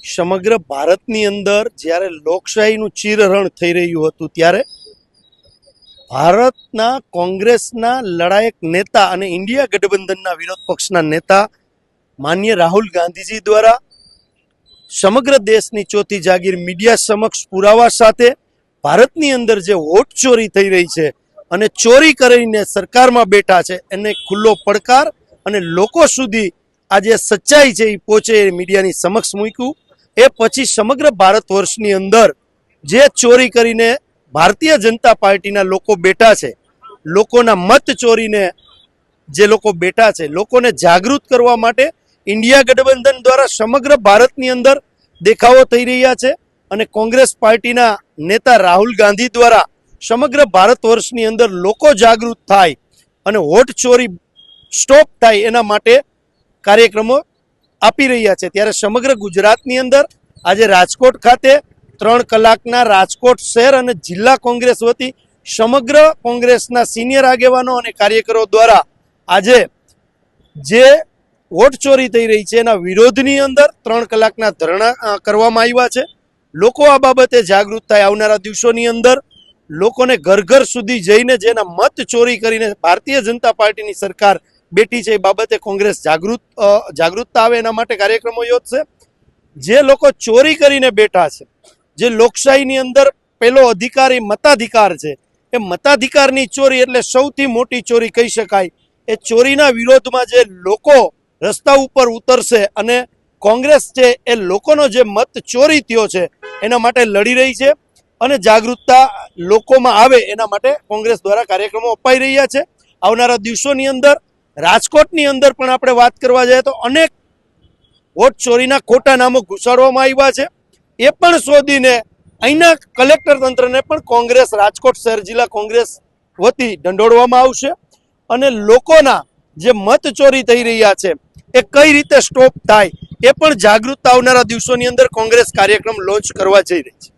સમગ્ર ભારતની અંદર જ્યારે લોકશાહીનું ચીરહરણ થઈ રહ્યું હતું ત્યારે ભારતના કોંગ્રેસના લડાયક નેતા અને ઇન્ડિયા ગઠબંધનના વિરોધ પક્ષના નેતા માન્ય રાહુલ ગાંધીજી દ્વારા સમગ્ર દેશની ચોથી જાગીર મીડિયા સમક્ષ પુરાવા સાથે ભારતની અંદર જે વોટ ચોરી થઈ રહી છે અને ચોરી કરીને સરકારમાં બેઠા છે એને ખુલ્લો પડકાર અને લોકો સુધી આ જે સચ્ચાઈ છે એ પહોંચે એ મીડિયાની સમક્ષ મૂક્યું. એ પછી સમગ્ર ભારત વર્ષની અંદર જે ચોરી કરીને ભારતીય જનતા પાર્ટીના લોકો બેઠા છે, લોકોના મત ચોરીને જે લોકો બેઠા છે, લોકોને જાગૃત કરવા માટે ઇન્ડિયા ગઠબંધન દ્વારા સમગ્ર ભારતની અંદર દેખાવો થઈ રહ્યા છે અને કોંગ્રેસ પાર્ટીના નેતા રાહુલ ગાંધી દ્વારા સમગ્ર ભારત વર્ષની અંદર લોકો જાગૃત થાય અને વોટ ચોરી સ્ટોપ થાય એના માટે કાર્યક્રમો આપી રહ્યા છે. ત્યારે સમગ્ર ગુજરાતની અંદર આજે રાજકોટ ખાતે 3 કલાકના રાજકોટ શહેર અને જિલ્લા કોંગ્રેસ વતી સમગ્ર કોંગ્રેસના સિનિયર આગેવાનો અને કાર્યકરો દ્વારા આજે જે વોટ ચોરી થઈ રહી છે એના વિરોધની અંદર 3 કલાકના ધરણા કરવામાં આવ્યા છે. લોકો આ બાબતે જાગૃત થાય. આવનારા દિવસોની અંદર લોકોને ઘર ઘર સુધી જઈને જેના મત ચોરી કરીને ભારતીય જનતા પાર્ટીની સરકાર બેઠી છે એ બાબતે કોંગ્રેસ જાગૃતતા આવે એના માટે કાર્યક્રમો યોજશે. જે લોકો ચોરી કરીને બેઠા છે, જે લોકશાહીની અંદર પહેલો અધિકાર એ મતાધિકાર છે, એ મતાધિકારની ચોરી એટલે સૌથી મોટી ચોરી કહી શકાય. એ ચોરીના વિરોધમાં જે લોકો રસ્તા ઉપર ઉતરશે અને કોંગ્રેસ છે એ લોકોનો જે મત ચોરી થયો છે એના માટે લડી રહી છે અને જાગૃતતા લોકોમાં આવે એના માટે કોંગ્રેસ દ્વારા કાર્યક્રમો અપાઈ રહ્યા છે. આવનારા દિવસોની અંદર રાજકોટની અંદર પણ આપણે વાત કરવા જઈએ તો અનેક વોટ ચોરીના ખોટા નામો ઘુસાડવામાં આવ્યા છે. એ પણ શોધીને અહીંના કલેક્ટર તંત્રને પણ કોંગ્રેસ રાજકોટ શહેર જિલ્લા કોંગ્રેસ વતી દંડોળવામાં આવશે અને લોકોના જે મત ચોરી થઈ રહ્યા છે એ કઈ રીતે સ્ટોપ થાય એ પણ જાગૃતતા આવનારા દિવસોની અંદર કોંગ્રેસ કાર્યક્રમ લોન્ચ કરવા જઈ રહી છે.